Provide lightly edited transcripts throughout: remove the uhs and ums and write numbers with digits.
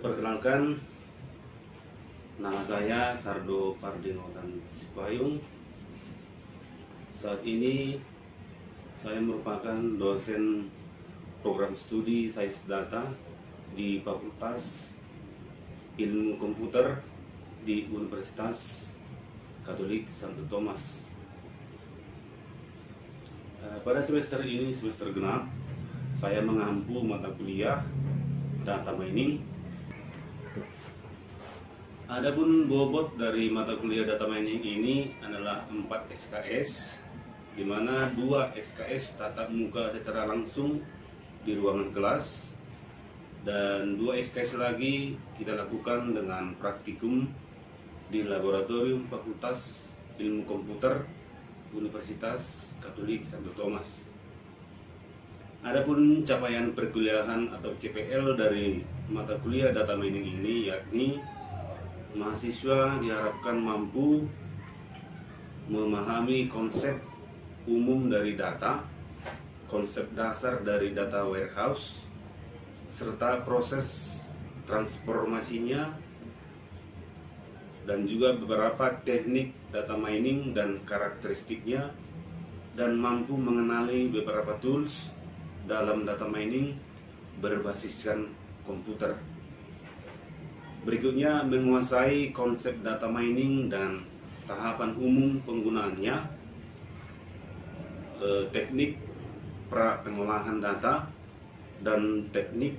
Perkenalkan, nama saya Sardo Pardinotan Sipayung. Saat ini saya merupakan dosen program studi Sains Data di Fakultas Ilmu Komputer di Universitas Katolik Santo Thomas. Pada semester ini, semester genap, saya mengampu mata kuliah Data Mining. Adapun bobot dari mata kuliah Data Mining ini adalah 4 SKS, di mana 2 SKS tatap muka secara langsung di ruangan kelas, dan 2 SKS lagi kita lakukan dengan praktikum di Laboratorium Fakultas Ilmu Komputer Universitas Katolik Santo Thomas. Adapun capaian perkuliahan atau CPL dari mata kuliah Data Mining ini, yakni mahasiswa diharapkan mampu memahami konsep umum dari data, konsep dasar dari data warehouse, serta proses transformasinya, dan juga beberapa teknik data mining dan karakteristiknya, dan mampu mengenali beberapa tools dalam data mining berbasiskan komputer. Berikutnya, menguasai konsep data mining dan tahapan umum penggunaannya, teknik pra-pengolahan data dan teknik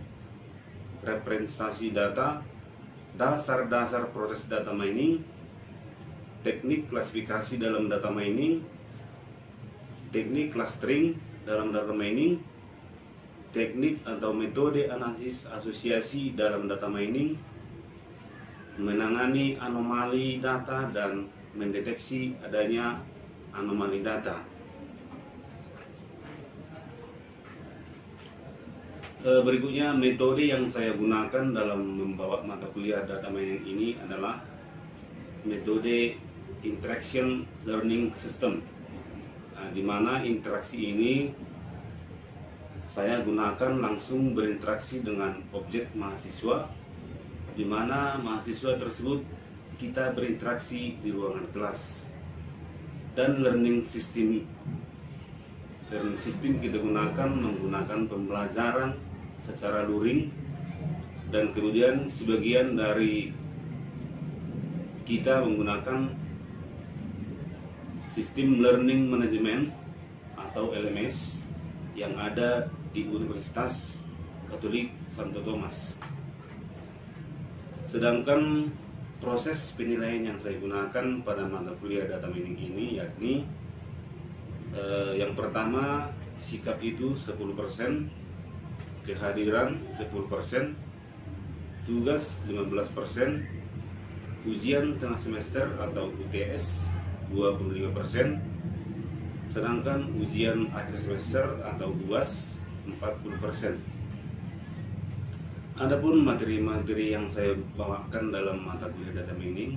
representasi data, dasar-dasar proses data mining, teknik klasifikasi dalam data mining, teknik clustering dalam data mining, teknik atau metode analisis asosiasi dalam data mining, menangani anomali data dan mendeteksi adanya anomali data. Berikutnya, metode yang saya gunakan dalam membawa mata kuliah Data Mining ini adalah metode Interaction Learning System, di mana interaksi ini saya gunakan langsung berinteraksi dengan objek mahasiswa, di mana mahasiswa tersebut kita berinteraksi di ruangan kelas. Dan learning system kita menggunakan pembelajaran secara luring, dan kemudian sebagian dari kita menggunakan sistem learning management atau LMS yang ada di Universitas Katolik Santo Thomas. Sedangkan proses penilaian yang saya gunakan pada mata kuliah Data Mining ini, yakni yang pertama, sikap itu 10%, kehadiran 10%, tugas 15%, ujian tengah semester atau UTS 25%, sedangkan ujian akhir semester atau UAS 40%. Adapun materi-materi yang saya bawakan dalam mata kuliah Data Mining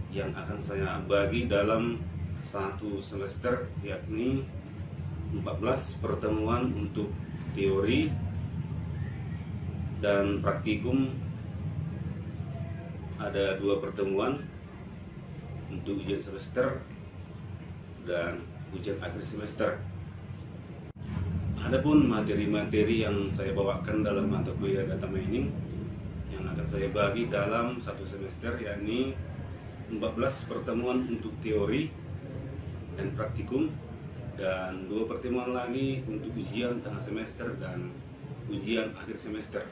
yang akan saya bagi dalam satu semester, yakni 14 pertemuan untuk teori dan praktikum, ada 2 pertemuan untuk ujian semester dan ujian akhir semester. Adapun materi-materi yang saya bawakan dalam mata kuliah Data Mining yang akan saya bagi dalam satu semester, yakni 14 pertemuan untuk teori dan praktikum, dan 2 pertemuan lagi untuk ujian tengah semester dan ujian akhir semester.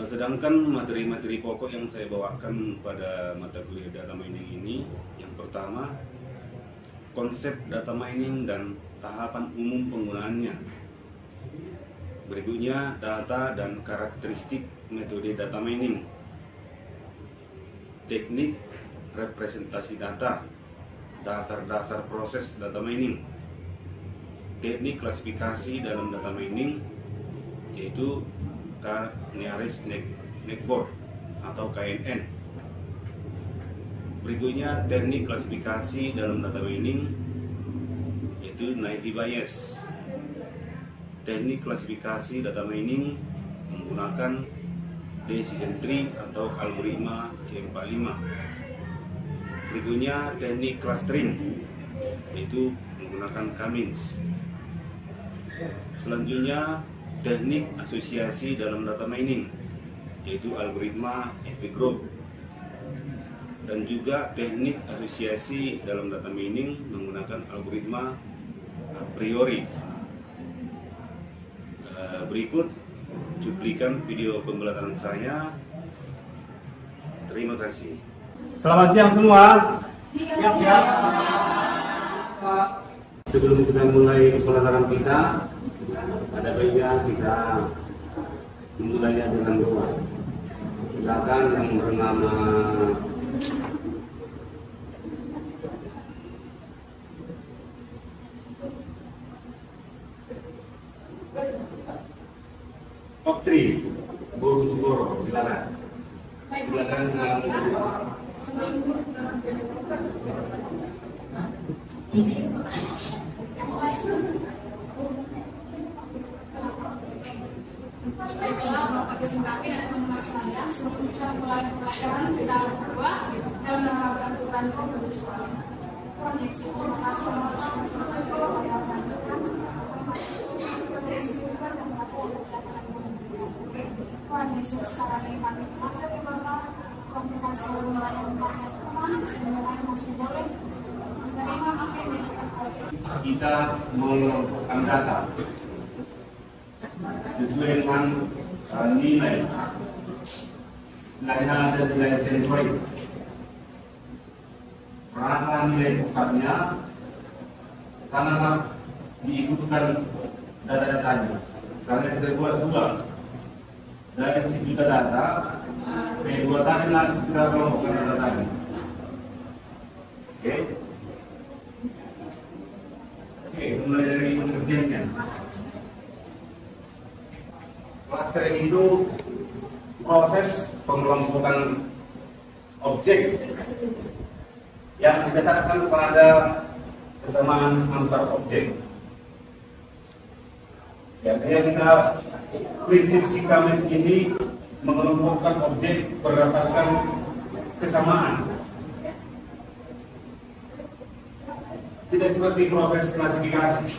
Sedangkan materi-materi pokok yang saya bawakan pada mata kuliah Data Mining ini, yang pertama, konsep data mining dan tahapan umum penggunaannya. Berikutnya, data dan karakteristik metode data mining, teknik representasi data, dasar-dasar proses data mining, teknik klasifikasi dalam data mining, yaitu K-Nearest Network atau KNN. Berikutnya, teknik klasifikasi dalam data mining, yaitu Naive Bayes. Teknik klasifikasi data mining menggunakan decision tree atau algoritma C45. Berikutnya teknik clustering, yaitu menggunakan K-means. Selanjutnya teknik asosiasi dalam data mining, yaitu algoritma FP-Group. Dan juga teknik asosiasi dalam data mining menggunakan algoritma a priori. Berikut cuplikan video pembelajaran saya. Terima kasih. Selamat siang semua. Siap. Sebelum kita mulai pembelajaran kita, ada baiknya kita memulainya dengan doa. Silakan yang bernama Oktri Buru Sugoro, silakan. Silakan Baiklah, Bapak Kesempati dan teman-teman sekalian, sebelum kita mulai pelajaran kita berdua dalam nama Tuhan Yesus. Tuhan Yesus, terima kasih untuk sampai pelajaran Tuhan. Tuhan Yesus, sekarang ini kami mengajak Bapak, kita selalu melayani Tuhan, sehingga kami masih boleh menerima apa yang dikatakan. kita mengumpulkan data sesuai dengan nilai. Nilainya ada nilai sentroid. Rangka nilai pusatnya sangatlah diikutkan data-datanya. Misalnya kita buat dua dari sejuta data, dua tadi nanti kita kelompokkan data tadi. Oke, mulai dari pengertiannya. Clustering itu proses pengelompokan objek yang didasarkan pada kesamaan antar objek. Ya, kita prinsip K-means ini mengelompokkan objek berdasarkan kesamaan. Tidak seperti proses klasifikasi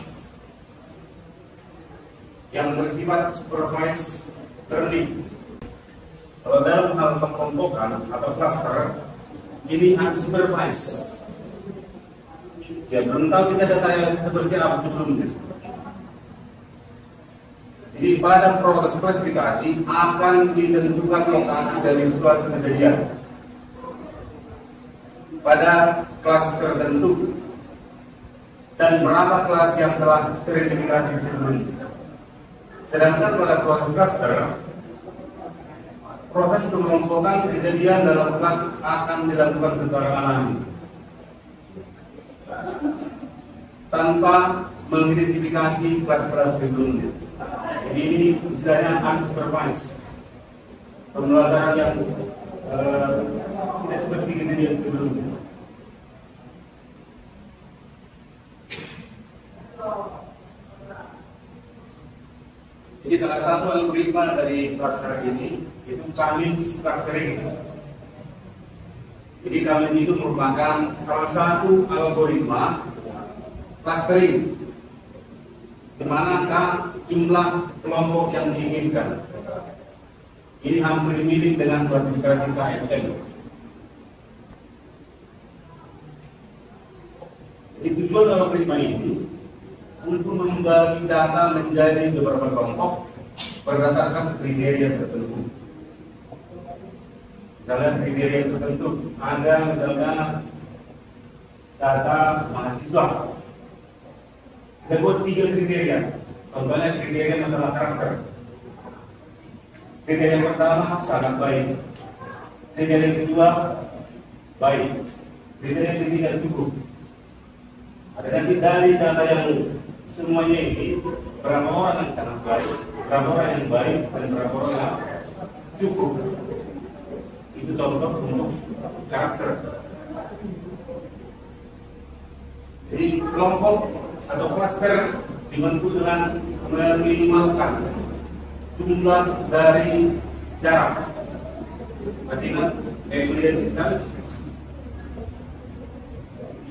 yang bersifat supervised learning. Kalau dalam hal pengelompokan atau cluster, ini unsupervised. Ya, belum tahu kita data yang seperti apa sebelumnya. Jadi pada proses klasifikasi akan ditentukan lokasi dari suatu kejadian pada kelas tertentu dan berapa kelas yang telah teridentifikasi sebelumnya. Sedangkan pada proses cluster, proses pengelompokan kejadian dalam kelas akan dilakukan secara alami tanpa mengidentifikasi kelas-kelas sebelumnya. Jadi ini istilahnya unsupervised, pembelajaran yang tidak seperti kejadian sebelumnya. Jadi salah satu algoritma dari cluster ini itu K-means clustering. Jadi K-means itu merupakan salah satu algoritma clustering di manakah jumlah kelompok yang diinginkan. Ini hampir mirip dengan klasifikasi KML. Jadi tujuan algoritma ini untuk membagi data menjadi beberapa kelompok berdasarkan kriteria tertentu. Misalnya kriteria tertentu ada misalnya data mahasiswa. Kita buat 3 kriteria. Contohnya kriteria masalah karakter. Kriteria pertama sangat baik. Kriteria kedua baik. Kriteria ketiga cukup. Ada nanti dari data yang semuanya ini berapa orang yang sangat baik, berapa orang yang baik, dan berapa orang yang cukup. Itu contoh untuk karakter. Jadi kelompok atau cluster dibentuk dengan meminimalkan jumlah dari jarak. Masih ingat equilibrium distance?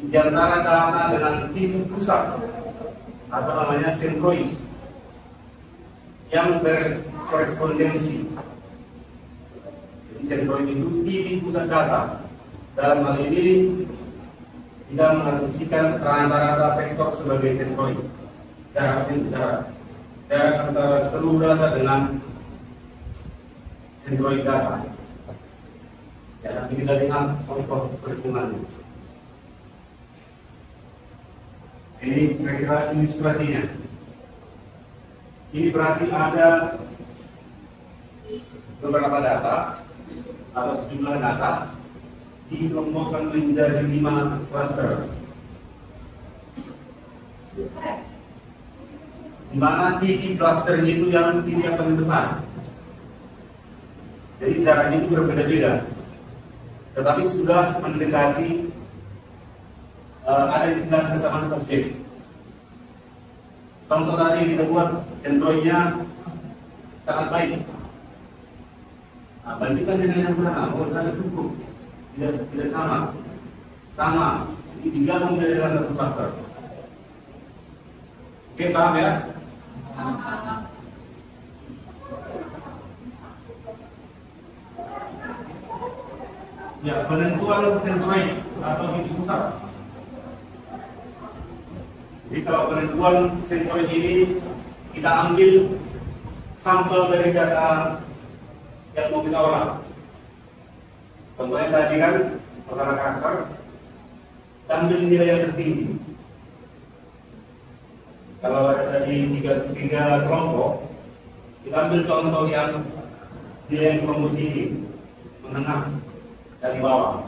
Di antara data dengan titik pusat atau namanya sentroid yang berkorespondensi. Jadi sentroid itu titik pusat data. Dalam hal ini kita mengasumsikan rata-rata vektor sebagai sentroid. Jarak antara seluruh data dengan sentroid data. Ya, nanti kita lihat contoh perhitungannya. Ini kira-kira ilustrasinya. Ini berarti ada beberapa data atau sejumlah data dikelompokkan menjadi 5 cluster. Di mana titik clusternya itu yang titik yang paling besar. Jadi jaraknya itu berbeda-beda. Tetapi sudah mendekati ada tingkat kesamaan objek. Contoh tadi kita buat sentroidnya sangat baik. Nah, bandingkan dengan yang mana? Menurut cukup. Tidak sama. Ini digabung menjadi dalam satu cluster. Oke, paham ya? Ya, penentuan sentroid atau titik pusat. Jadi kalau penentuan sentroid ini kita ambil sampel dari data yang mau kita olah. Contohnya tadi kan perkara karakter, kita ambil nilai yang tertinggi. Kalau ada tadi tiga kelompok, kita ambil contoh yang nilai yang kelompok tinggi, menengah dari bawah.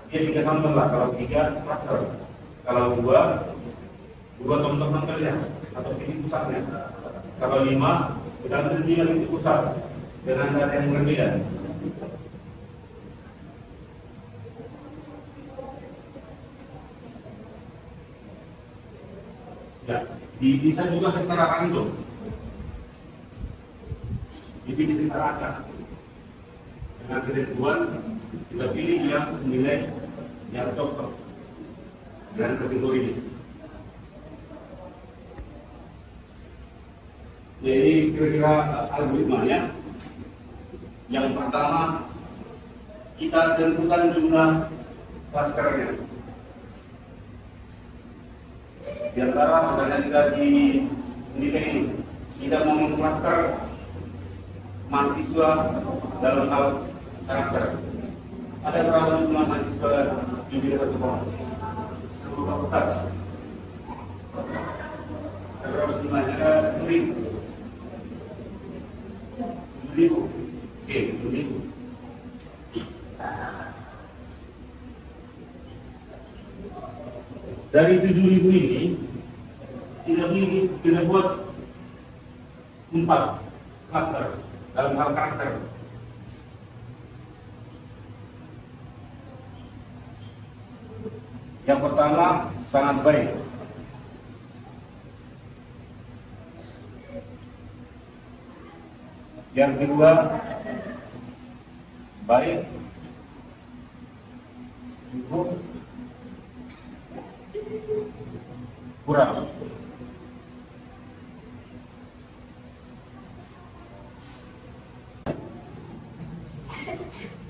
Dia 3 sampel lah, kalau 3 cluster, kalau 2 contoh sampelnya atau titik pusatnya. Kalau 5 kita ambil 5 titik pusat dengan data yang berbeda. Ya, bisa juga secara random. Dipilih secara acak. Dengan ketentuan kita pilih yang nilai yang cocok dengan kategori ini. Jadi kira-kira algoritmanya. Yang pertama kita tentukan jumlah clusternya. Di antara misalnya kita di nilai ini, kita mau mengcluster mahasiswa dalam hal karakter. Ada berapa jumlah mahasiswa di bidang satu kelas? Seluruh fakultas. Ada berapa jumlahnya? Ada 7.000. Oke, 7.000. Dari 7.000 ini kita buat 4 cluster dalam hal karakter. Yang pertama sangat baik. Yang kedua baik, cukup, kurang.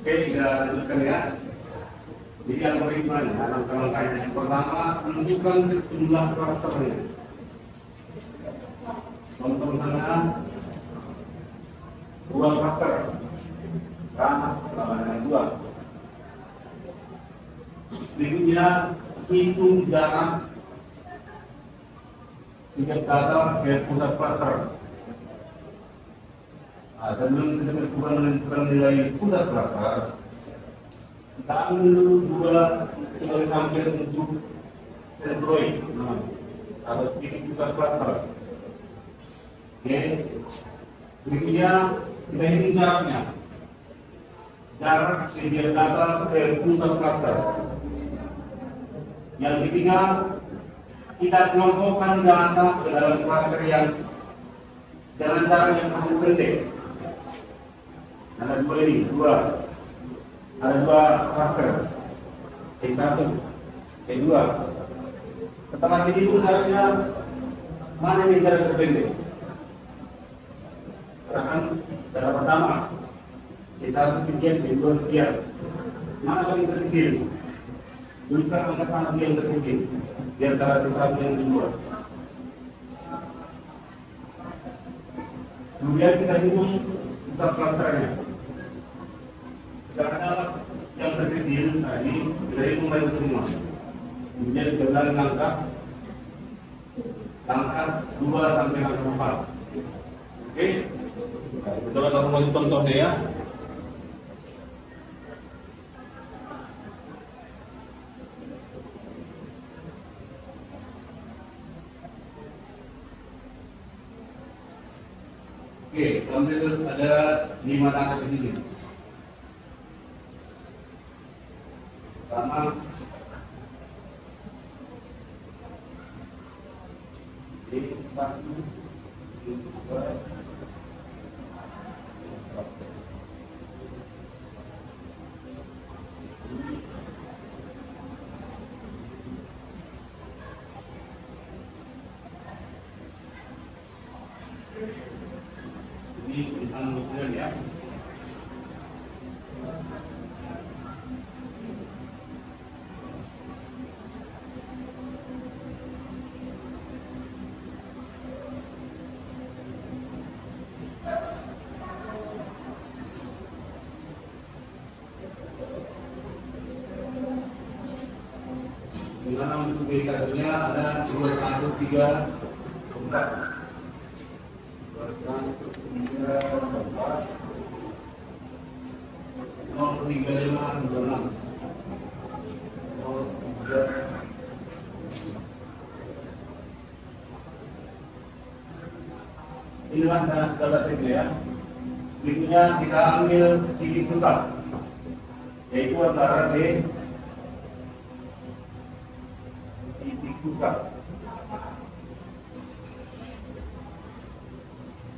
Oke, kita lanjutkan ya. Jadi algoritmanya, langkah-langkahnya. Yang pertama, menentukan jumlah clusternya. Contoh misalnya 2 cluster, kan? Dengan 2. Berikutnya hitung jarak tiket data ke pusat cluster. Sebelum kita menentukan nilai pusat cluster, kita ambil dulu 2 sebagai sampel untuk sentroid atau titik pusat cluster. Oke. Berikutnya kita hitung jaraknya. Jarak setiap data ke pusat cluster. Yang ketiga, kita kelompokkan data ke dalam cluster yang Jangan cara yang kamu pendek. Ada dua ini, ada dua cluster. Satu, kedua. Setelah dihitung harusnya mana yang jarak terpendek? Gerakan cara pertama, satu sekian, kedua sekian. Mana paling terkecil? Tunjukkan angka satu yang terkecil di antara satu yang kedua. Kemudian kita hitung pusat klasternya. Sekarang yang terkecil tadi kita hitung lagi semua. Kemudian kita bilang langkah 2 sampai langkah 4. Oke? Coba kamu mau contohnya ya. Oke, ambil ada 5 langkah di sini. Pertama, ini 1, 2, ini tentang hubungan ya. Di mana untuk B1-nya ada 2, 1, 3, 4. 03526. Inilah data set ya. Berikutnya kita ambil titik pusat, yaitu antara D titik pusat.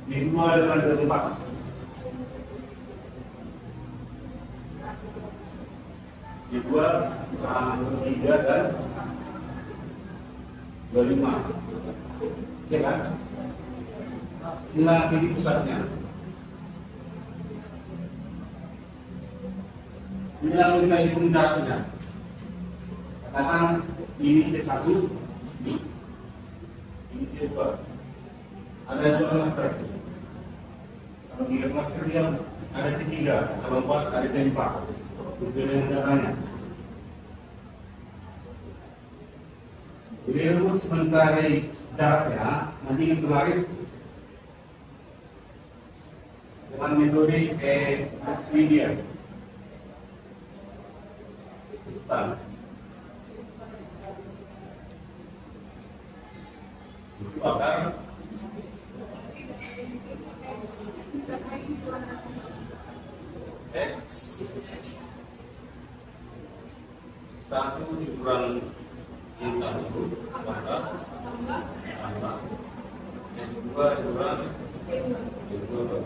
Di 2 dengan 24. Di 2 sama 3 dan 25. Ya kan? Inilah titik pusatnya. Inilah kita hitung jaraknya. Katakan ini T1, ini T2. Ada 2 cluster. Kalau 3 cluster yang ada T3, kalau 4 ada T4. Itu dengan caranya. Jadi rumus sementara jaraknya nanti yang kemarin dengan metode Euclidean. Instan. Itu akan X 1 dikurang yang 1 maka tambah yang 2 dikurang yang 2.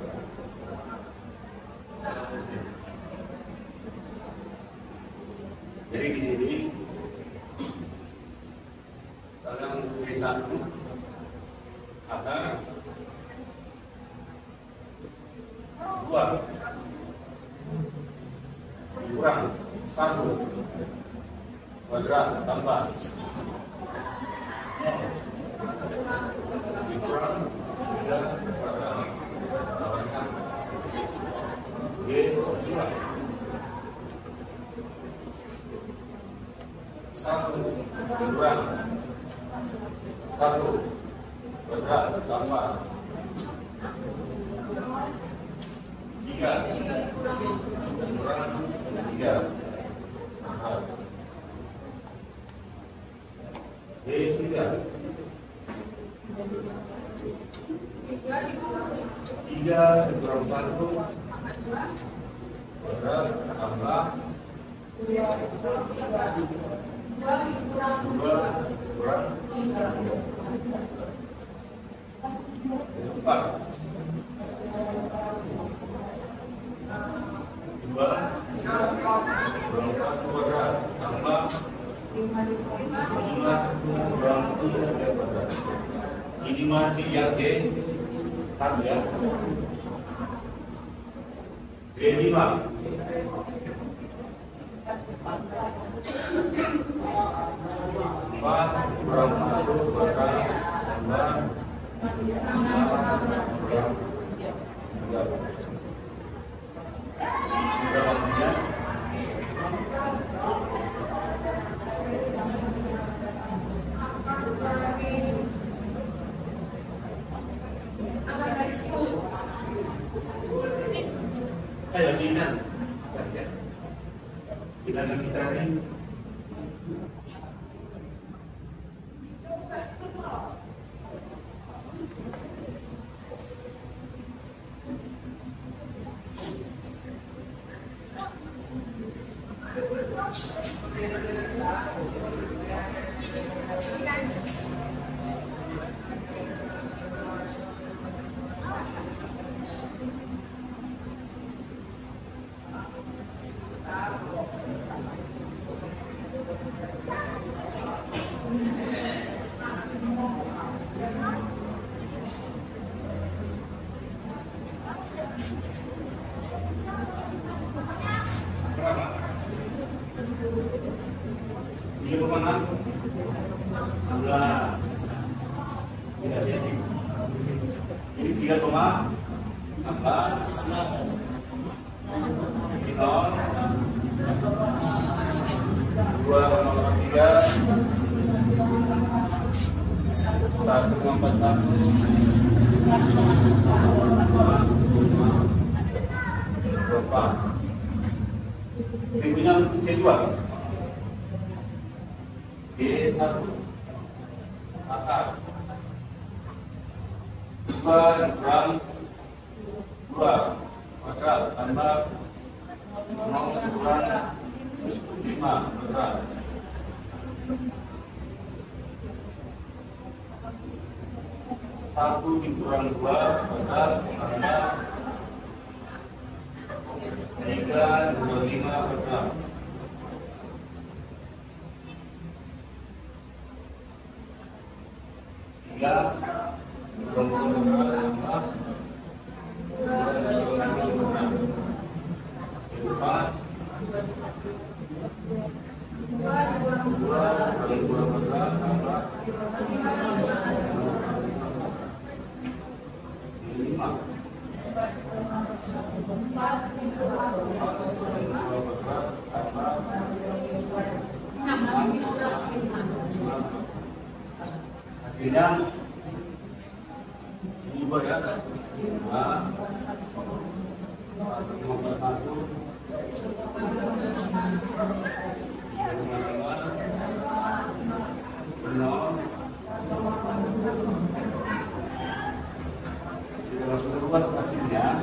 Jadi di sini sekarang B1 akan 2 kurang 1 kuadrat tambah dikurang 3 kuadrat tambahkan G2 1 kurang 1 kuadrat tambah 3 kurang 3 D3 dikurang 1 kuadrat tambah 2 kurang 3 4 masih yang C 1 ya. B5 4 kurang 1 maka tambah 3 ayo bintang kita akan bicara. Ini kemana? 16. Tidak jadi. Ini 3,16. Ini 0. 2,3. 1,41. Berikutnya C2 D1 akar 2 kurang 2 maka tambah 0 kurang 5 maka 1 dikurang 2 maka tambah 3, 25 berapa? 3, hasilnya ini buat ya 5, buat hasilnya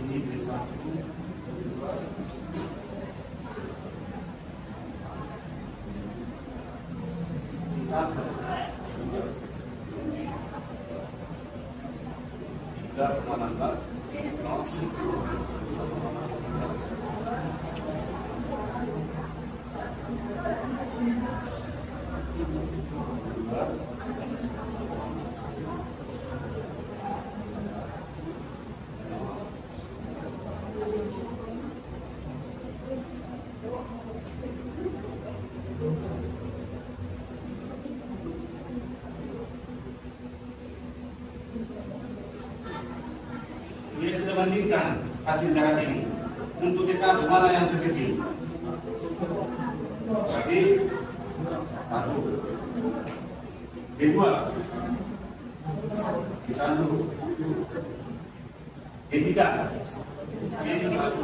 ini B1 Jadi kita bandingkan hasil darah ini untuk D1 mana yang terkecil? Berarti 1. D2 D1 D3 C1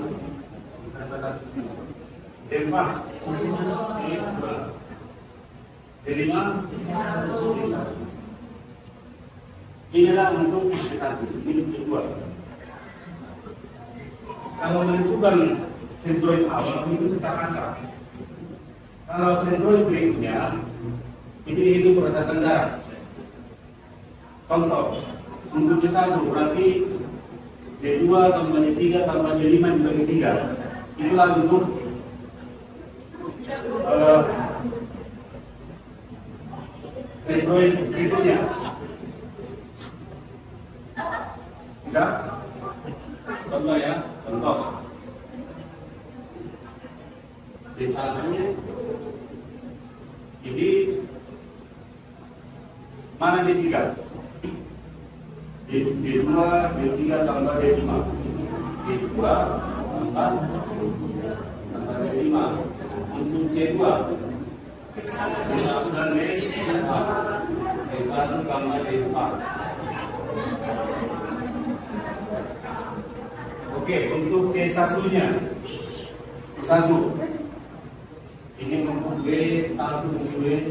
D4 C2 D5 D1. Inilah untuk D1, ini D2. Kalau menentukan sentroid awal itu secara acak. Kalau sentroid berikutnya itu dihitung berdasarkan darah. Contoh, untuk D1 berarti D2 tambahnya 3 tambahnya 5 dibagi 3. Itulah untuk Android berikutnya. Bisa? Contoh ya, contoh. D1 ini mana D3? D2, D3 tambah D5. D2 tambah D5. Untuk C2 D1 dan D4. D1 tambah D4. Oke, untuk C1-nya C1 ini untuk B1 dan B2.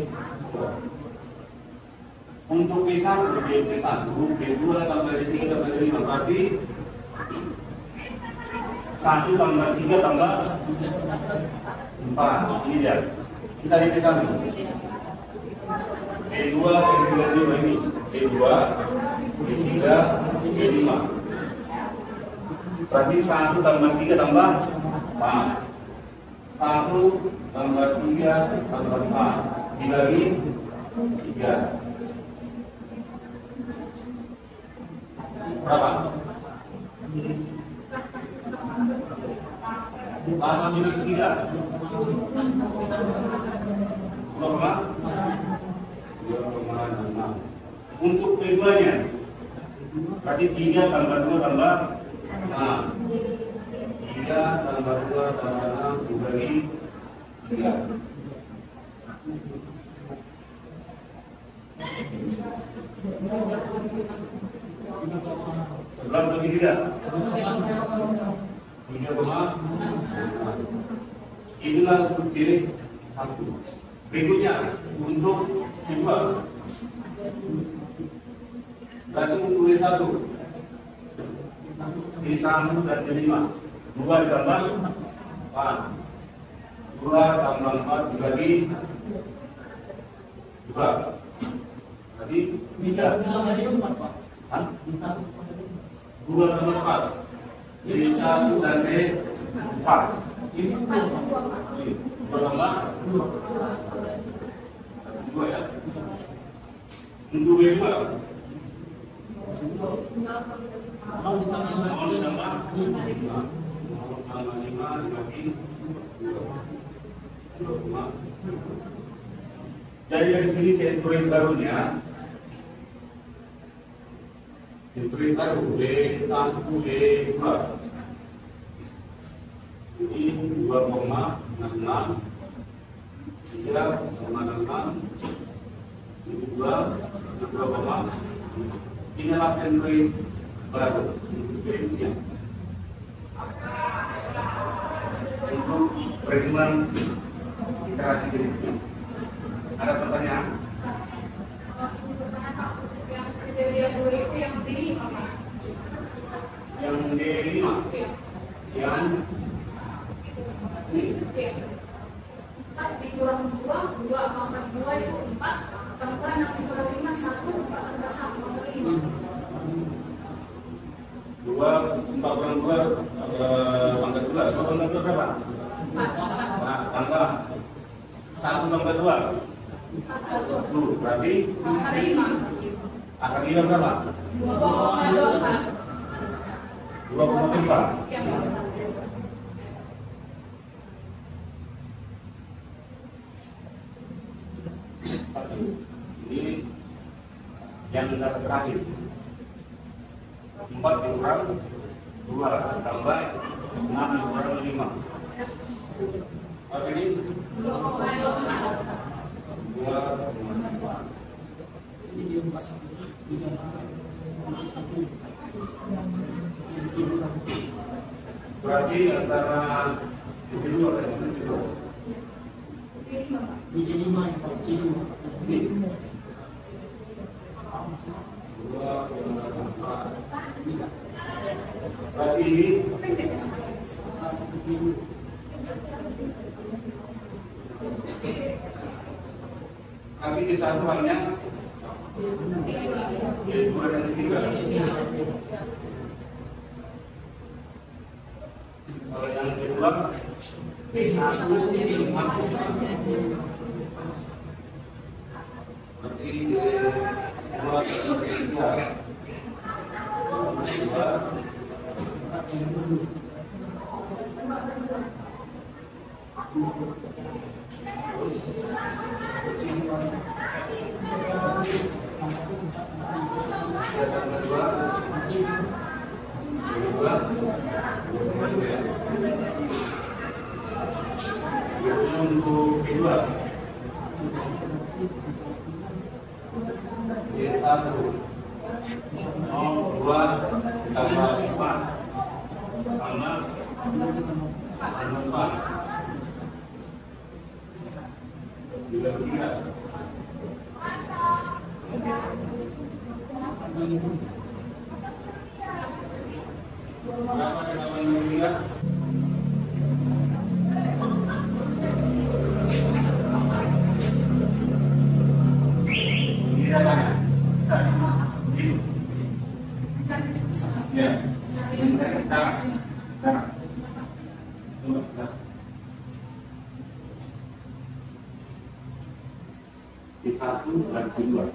Untuk B1, B1, B2 tambah D3 tambah D5 berarti 1 tambah 3 tambah 4. Ini dia. Kita lihat B1. B2, B3, B5 ini. B2, B3, B5. Berarti 1 tambah 3 tambah 4. 1 tambah 3 tambah 4 dibagi 3. Berapa? 8 dibagi 3. Berapa? 2,6. Untuk keduanya berarti 3 tambah 2 tambah 6. 3 tambah 2 tambah 6 dibagi 3. 11 bagi 3. 3,6. Inilah untuk D1. Berikutnya untuk D2. Berarti untuk D1. D1 dan D5. 2 ditambah 4. 2 tambah 4 dibagi 2. Jadi bisa. 2 tambah 4. D1 dan D4. Ini 2 tambah 2 ya. Untuk B2. Jadi dari sini senturin barunya senturin baru D1 D2 ini 2,66 3,66 ini 2,6. Inilah senturin baru untuk berikutnya. Untuk perhitungan iterasi berikutnya. Ada pertanyaan? Yang D5? Yang ini? Di kurang 2 tambah 2 itu 4. Tambah 6 kurang 5, 1, 4 tambah 1, 5. 4 kurang 2 tambah 2. Kalau tambah 2 berapa? 4. Nah, tambah 1 tambah 2. 1. Berarti akar 5 berapa? 2,24. 2,24. Ini yang data terakhir. 4 dikurang 2 tambah 6 dikurang 5. Apa ini? 2,24. Berarti antara itu ada itu. Berarti ini kaki di satu hanya kedua dan ketiga. Kalau yang kedua, satu mampu. Berarti dua ketiga. Untuk kedua, satu, 2 tambah 4 sama 4. Juga 3. Berapa jawaban yang 3? Satu dan kedua.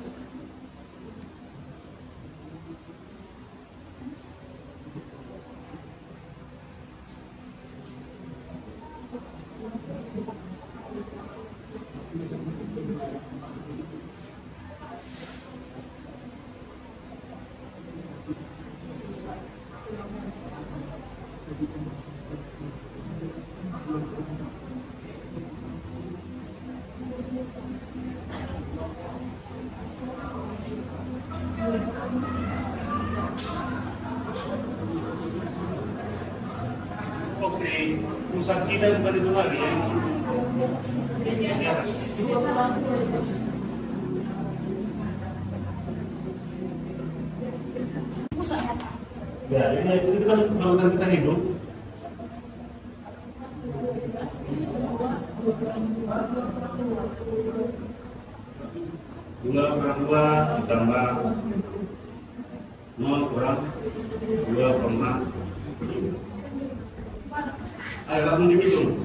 Oke, pusat kita kembali lagi ya. Ya, ini kan melakukan kita hidup. Jumlah kurang 2 ditambah 0 kurang 2, ayo langsung dihitung.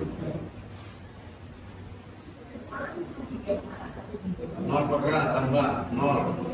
0 kurang tambah 0.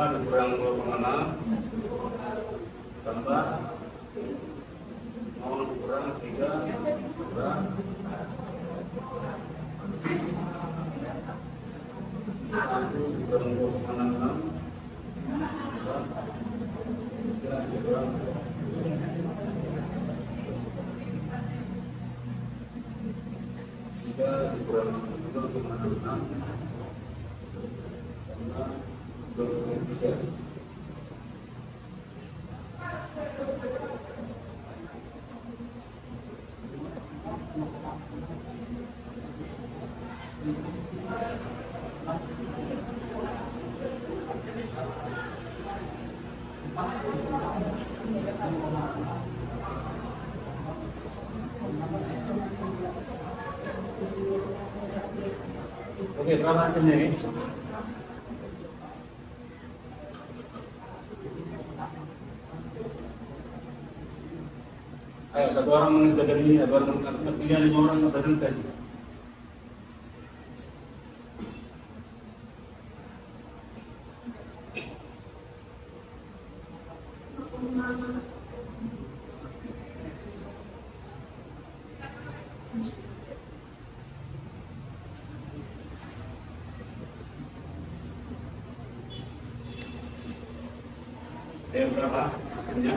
dikurang 2,6 tambah 0 kurang 3 kurang 1 kurang 2,66 Oke, berapa hasilnya ini? Ayo, satu orang mengajar ini, satu orang mengajar 5 orang mengajar tadi. Berapa hasilnya?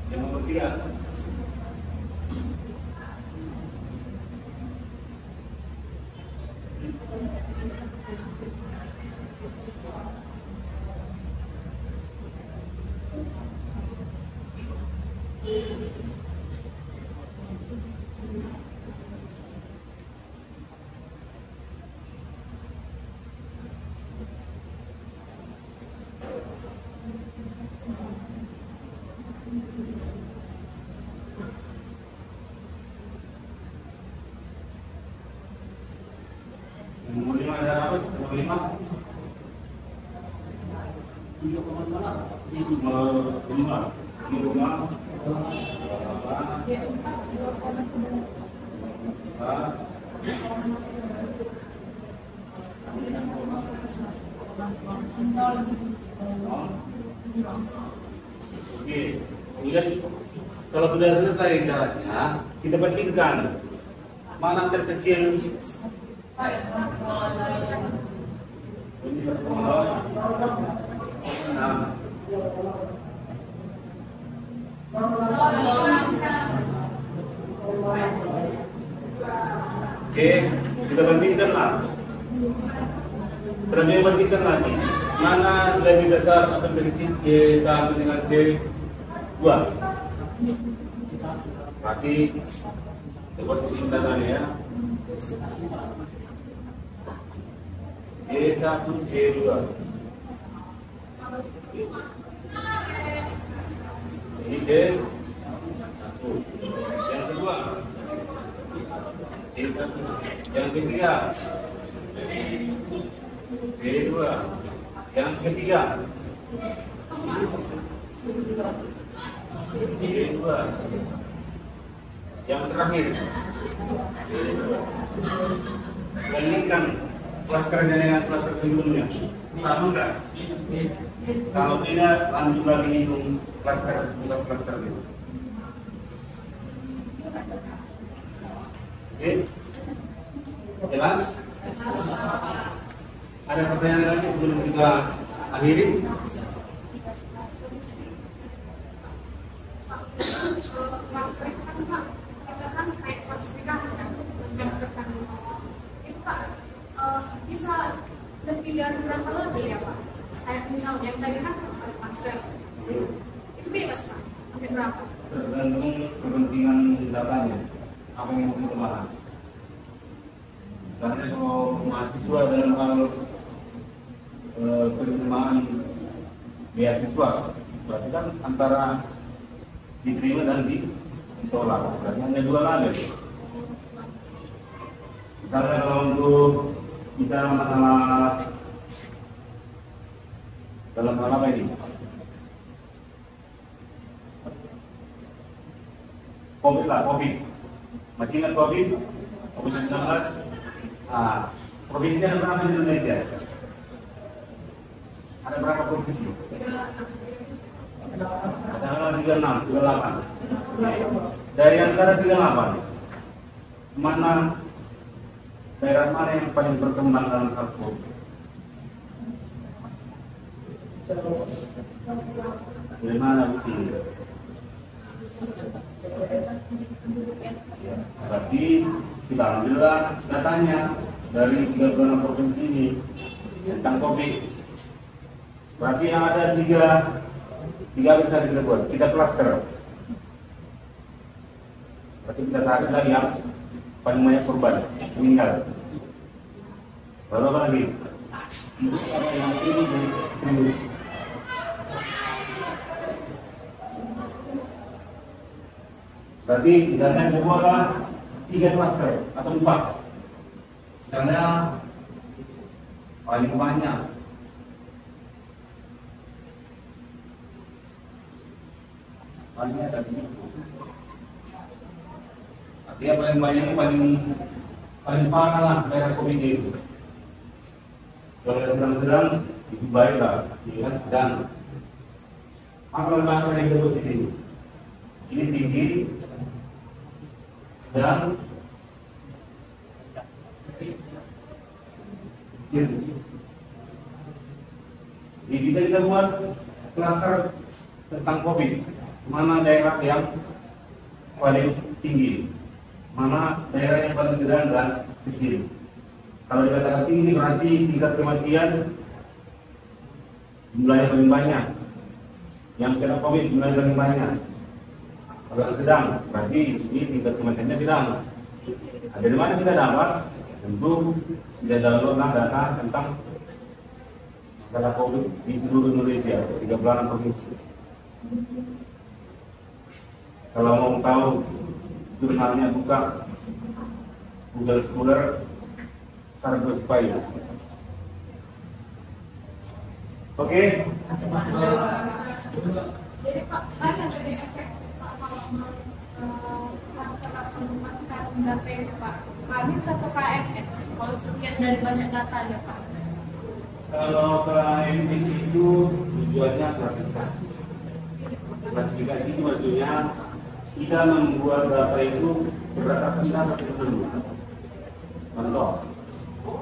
Yang nomor 3. Nomor 5 ada apa? Nomor 5 Oke, kemudian kalau sudah selesai caranya, kita bandingkan mana terkecil. Oke, kita bandingkan lah. Selanjutnya bandingkan lagi. Mana lebih besar atau lebih kecil C1 dengan C2? Berarti buat pertimbangan ya. C1, C2. Ini C1. Yang kedua C1. Yang ketiga C2. Yang ketiga C2. Yang terakhir bandingkan klasternya dengan klaster sebelumnya, sama enggak? Kalau tidak, lanjut lagi hitung klaster, bukan klaster itu. Oke, jelas? Ada pertanyaan lagi sebelum kita akhiri? Bisa pilihan berapa lagi ya Pak? Kayak misalnya yang tadi kan master itu bebas Pak, sampai berapa? tergantung kepentingan datanya. Apa yang mau kita bahas? Misalnya kalau mahasiswa dalam hal penerimaan beasiswa, berarti kan antara diterima dan ditolak. Berarti hanya dua label. Misalnya kalau untuk kita masalah dalam hal apa ini? COVID lah, COVID. Masih ingat COVID? COVID-19? Nah, provinsi ada berapa di Indonesia? Ada berapa provinsi? Ada 36, 38. Dari antara 38, daerah mana yang paling berkembang dalam hal COVID? Dari mana bukti? Berarti kita ambillah datanya dari 36 provinsi ini tentang COVID. Berarti yang ada tiga bisa kita buat, kita cluster. Berarti kita tarik lagi yang paling banyak korban meninggal. Lalu apa lagi? Yang ini berarti datanya semua adalah 3 cluster atau 4. Karena paling banyak tadi. Artinya paling banyak ini paling parah lah daerah COVID itu. Kalau yang sedang-sedang itu baik lah, ya, dan apa bahasa yang disebut di sini? Ini tinggi, sedang, kecil. Ini bisa kita buat klaster tentang COVID. Mana daerah yang paling tinggi, mana daerah yang paling sedang dan kecil. Kalau dikatakan tinggi berarti tingkat kematian jumlahnya paling banyak. Yang kena COVID jumlahnya paling banyak. Kalau yang sedang berarti ini tingkat kematiannya sedang. Nah, dari mana kita dapat? Tentu tidak download data tentang masalah COVID di seluruh Indonesia, 36 provinsi. Kalau mau tahu jurnalnya buka Google Scholar Sargo Supaya. Oke. Jadi Pak, saya dari efek Pak kalau berapa ini Pak? Kami 1 KMS. Kalau sekian dari banyak datanya Pak. Kalau KMS itu tujuannya klasifikasi. Klasifikasi itu maksudnya kita membuat data itu berdasarkan data tertentu. Contoh,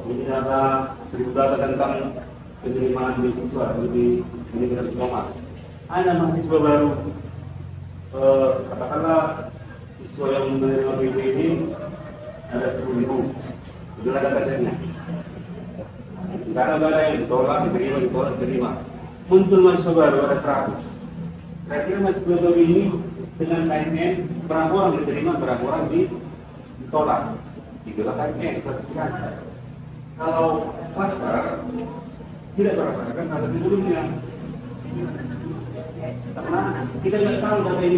ini data 1000 data tentang penerimaan beasiswa di negara diploma. Ada mahasiswa baru, katakanlah siswa yang menerima BP ini ada 10.000. Itulah datanya. Karena ada yang ditolak, diterima. Muncul mahasiswa baru ada 100. Kira-kira mahasiswa baru ini dengan KMN berapa orang diterima, berapa orang ditolak? Itulah KMN klasifikasi. Kalau klaster tidak berdasarkan data sebelumnya, karena kita tidak tahu data ini